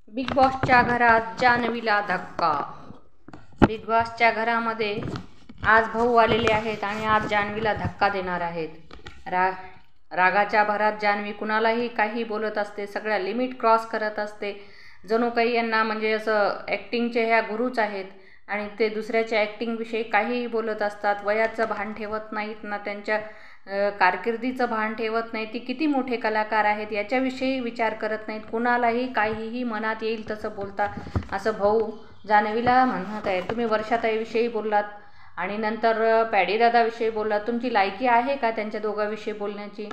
Big बॉसच्या घरात जान्हवीला धक्का. बिग बॉसच्या घरामध्ये आज भाऊ आलेले आहेत आणि आज जान्हवीला धक्का देणार आहेत. रागाच्या भरात जान्हवी कुणालाही काही बोलत असते, सगळ्या लिमिट क्रॉस करत असते. जणू काही यांना म्हणजे असं ॲक्टिंगचे ह्या गुरुच आहेत आणि ते दुसऱ्याच्या ॲक्टिंगविषयी काहीही बोलत असतात. वयाचं भान ठेवत नाहीत ना त्यांच्या कारकिर्दीचं भान ठेवत नाही. ती किती मोठे कलाकार आहेत याच्याविषयी विचार करत नाहीत. कुणालाही काहीही मनात येईल तसं बोलता, असं भाऊ जान्हवीला म्हणत आहे. तुम्ही वर्षाताईविषयी बोललात आणि नंतर पॅडीदादाविषयी बोललात. तुमची लायकी आहे का त्यांच्या दोघांविषयी बोलण्याची?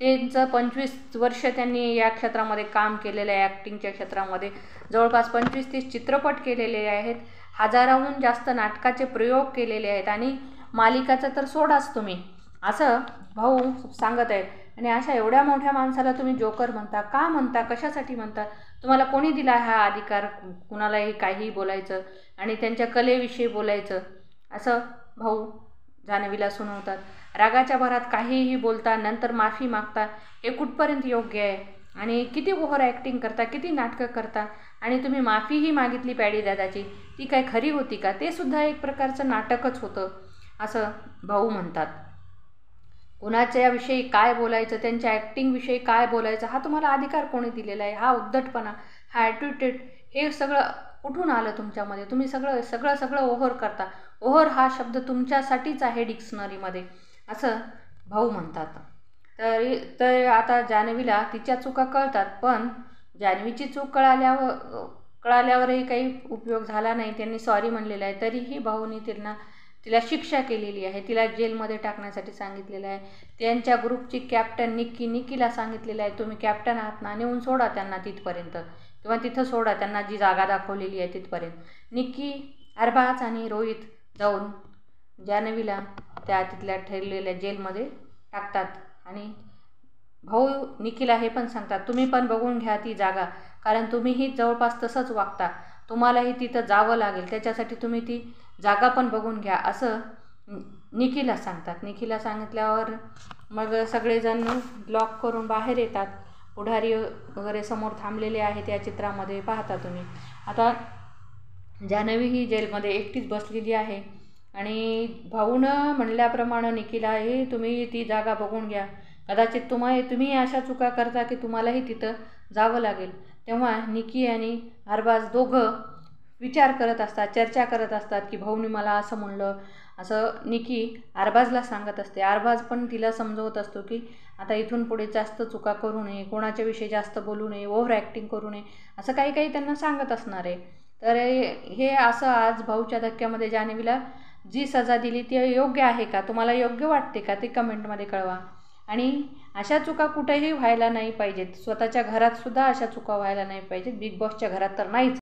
त्यांचं 25 वर्ष त्यांनी या क्षेत्रामध्ये काम केलेलं आहे. ॲक्टिंगच्या क्षेत्रामध्ये जवळपास 25-30 चित्रपट केलेले आहेत. हजाराहून जास्त नाटकाचे प्रयोग केलेले आहेत आणि मालिकाचं तर सोडाच तुम्ही, असं भाऊ सांगत आहेत. आणि अशा एवढ्या मोठ्या माणसाला तुम्ही जोकर म्हणता, का म्हणता, कशासाठी म्हणता? तुम्हाला कोणी दिला हा अधिकार कुणालाही काहीही बोलायचं आणि त्यांच्या कलेविषयी बोलायचं? असं भाऊ जान्हवीला सुनावतात. रागाच्या भरात काहीही बोलता, नंतर माफी मागता, हे कुठपर्यंत योग्य आहे? आणि किती ओव्हर ॲक्टिंग करता, किती नाटकं करता. आणि तुम्ही माफीही मागितली पॅडीदादाची, ती काय खरी होती का? ते सुद्धा एक प्रकारचं नाटकच होतं, असं भाऊ म्हणतात. कुणाच्या विषयी काय बोलायचं, त्यांच्या ॲक्टिंगविषयी काय बोलायचं, हा तुम्हाला अधिकार कोणी दिलेला आहे? हा उद्धटपणा, हा ॲटिट्यूड, हे सगळं कुठून आलं तुमच्यामध्ये? तुम्ही सगळं ओव्हर करता. ओव्हर हा शब्द तुमच्यासाठीच आहे डिक्शनरीमध्ये, असं भाऊ म्हणतात. तर आता जान्हवीला तिच्या चुका कळतात, पण जान्हवीची चूक कळाल्यावरही काही उपयोग झाला नाही. त्यांनी सॉरी म्हणलेलं आहे. तरीही भाऊनी तिला शिक्षा केलेली आहे. तिला जेलमध्ये टाकण्यासाठी सांगितलेलं आहे. त्यांच्या ग्रुपची कॅप्टन निकीला सांगितलेलं आहे, तुम्ही कॅप्टन आहात ना, नेऊन सोडा त्यांना तिथपर्यंत, किंवा तिथं सोडा त्यांना जी जागा दाखवलेली आहे तिथपर्यंत. निकी, अरबाज आणि रोहित जाऊन जान्हवीला त्या तिथल्या ठरलेल्या जेलमध्ये टाकतात. आणि भाऊ निकीला हे पण सांगतात, तुम्ही पण बघून घ्या ती जागा, कारण तुम्हीही जवळपास तसंच वागता, तुम्हालाही तिथं जावं लागेल, त्याच्यासाठी तुम्ही ती जागा पण बघून घ्या, असं निकीला सांगतात. निकीला सांगितल्यावर मग सगळेजण ब्लॉक करून बाहेर येतात. पुढारी वगैरे समोर थांबलेले आहेत या चित्रामध्ये पाहता तुम्ही. आता जान्हवी ही जेलमध्ये एकटीच बसलेली आहे आणि भाऊनं म्हणल्याप्रमाणे निकीला, हे तुम्ही ती जागा बघून घ्या, कदाचित तुम्ही अशा चुका करता की तुम्हालाही तिथं जावं लागेल. तेव्हा निकी आणि अरबाज दोघं विचार करत असतात, चर्चा करत असतात की भाऊनी मला असं म्हणलं, असं निकी अरबाजला सांगत असते. अरबाज पण तिला समजवत असतो की आता इथून पुढे जास्त चुका करू नये, कोणाच्या विषयी जास्त बोलू नये, ओव्हर ॲक्टिंग करू नये, असं काही त्यांना सांगत असणार आहे. तर हे असं आज भाऊच्या धक्क्यामध्ये जान्हवीला जी सजा दिली ती योग्य आहे का? तुम्हाला योग्य वाटते का? ते कमेंटमध्ये कळवा. आणि अशा चुका कुठेही व्हायला नाही पाहिजेत. स्वतःच्या घरातसुद्धा अशा चुका व्हायला नाही पाहिजेत. बिग बॉसच्या घरात तर नाहीच.